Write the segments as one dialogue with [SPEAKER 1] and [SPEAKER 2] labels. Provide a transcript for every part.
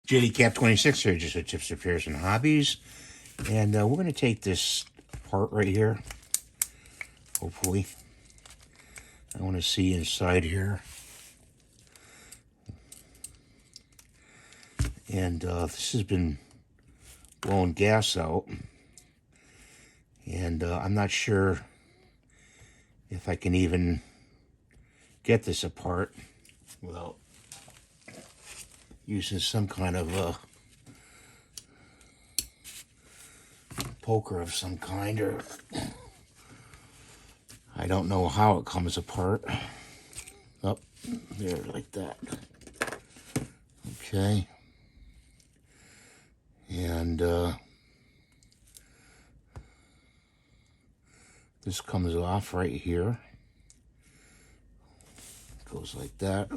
[SPEAKER 1] JDCap26 here, just a tips, repairs, and hobbies. And we're going to take this apart right here. Hopefully. I want to see inside here. And this has been blowing gas out. And I'm not sure if I can even get this apart without using some kind of poker of some kind, or I don't know how it comes apart. Up there like that. Okay. And this comes off right here. Goes like that.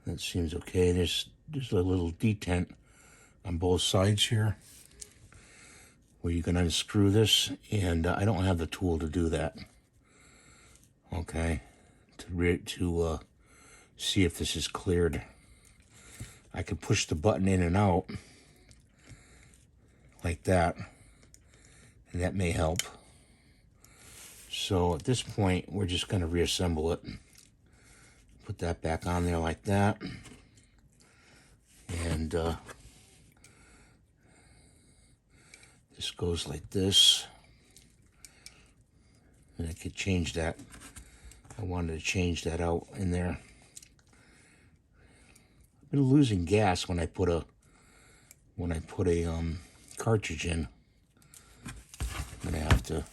[SPEAKER 1] That seems okay. There's a little detent on both sides here where you can unscrew this, and I don't have the tool to do that. Okay, to see if this is cleared. I can push the button in and out like that, and that may help. So at this point, we're just going to reassemble it. Put that back on there like that. And this goes like this. And I could change that. I wanted to change that out in there. I've been losing gas when I put a cartridge in. I'm gonna have to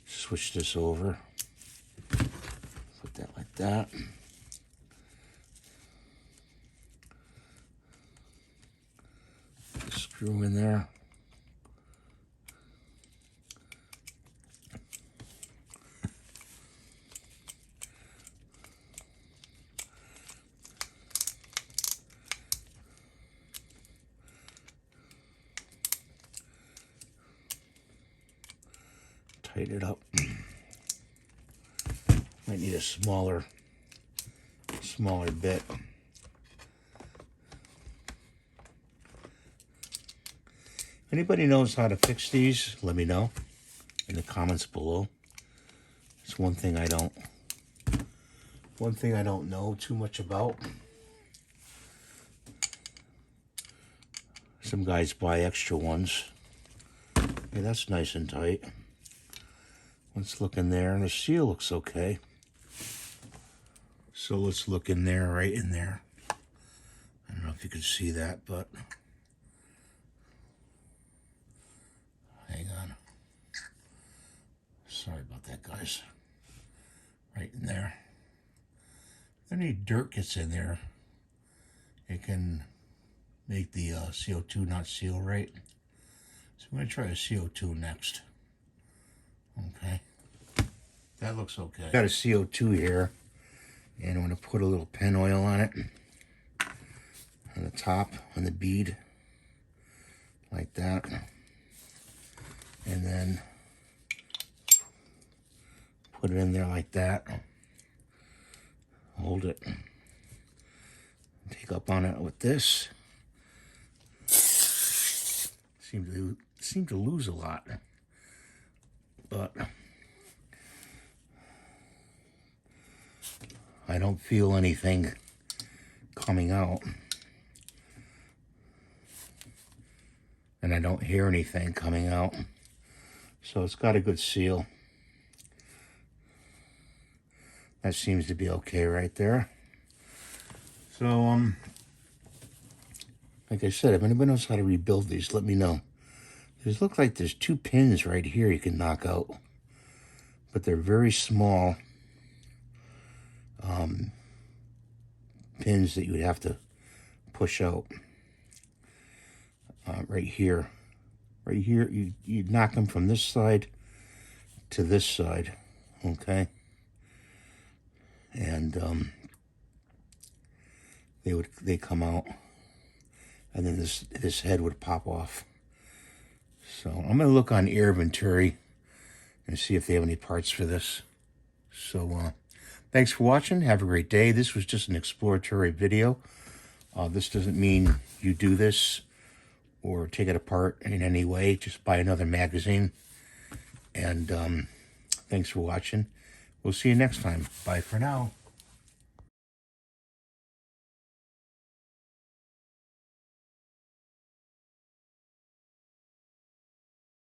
[SPEAKER 1] switch this over. Put that like that. Screw in there. Tighten it up. Might need a smaller bit. Anybody knows how to fix these, let me know in the comments below. It's one thing I don't know too much about. Some guys buy extra ones. Okay, that's nice and tight. Let's look in there, and the seal looks okay. So let's look in there, right in there. I don't know if you can see that, but hang on. Sorry about that, guys. Right in there. If any dirt gets in there, it can make the CO2 not seal right. So I'm going to try a CO2 next. Okay. That looks okay. Got a CO2 here, and I'm going to put a little pen oil on it. On the top, on the bead. Like that. And then put it in there like that. Hold it. Take up on it with this. Seem to lose a lot, but I don't feel anything coming out, and I don't hear anything coming out. So it's got a good seal. That seems to be okay right there. So, like I said, if anybody knows how to rebuild these, let me know. It looks like there's two pins right here you can knock out, but they're very small pins that you would have to push out. Right here. Right here, you'd knock them from this side to this side, okay? And they come out, and then this head would pop off. So I'm gonna look on AIRGUN and see if they have any parts for this. So Thanks for watching. Have a great day. This was just an exploratory video. This doesn't mean you do this or take it apart in any way. Just buy another magazine. And thanks for watching. We'll see you next time. Bye for now.